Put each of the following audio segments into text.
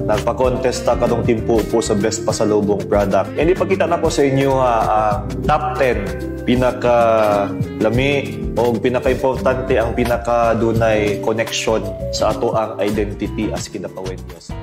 Nagpa-contest kadong Team Pupo sa Best Pasalubong Product. And ipakita na ko sa inyo ang top 10 pinaka-lami o pinaka-importante ang pinaka-dunay connection sa ato ang identity as Kidapawenyos.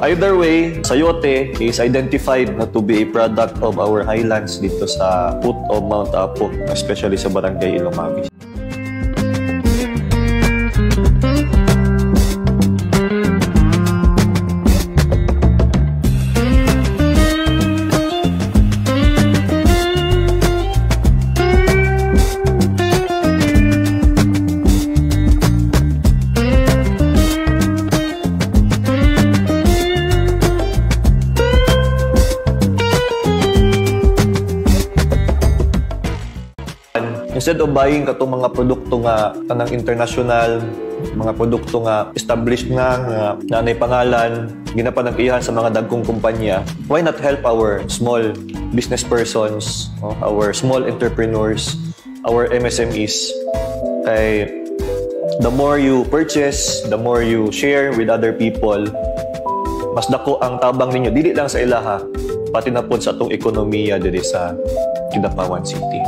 Either way, sayote is identified na to be a product of our highlands dito sa foot of Mount Apo, especially sa Barangay Ilongabis. Instead of buying katong mga produkto nga kanang international, mga produkto nga established nga nanay pangalan, ginapanag-iyahan sa mga dagkong kumpanya, why not help our small business persons, our small entrepreneurs, our MSMEs? Kay the more you purchase, the more you share with other people, mas dako ang tabang ninyo, dili lang sa ilaha, pati na po sa atong ekonomiya diri sa Kidapawan City.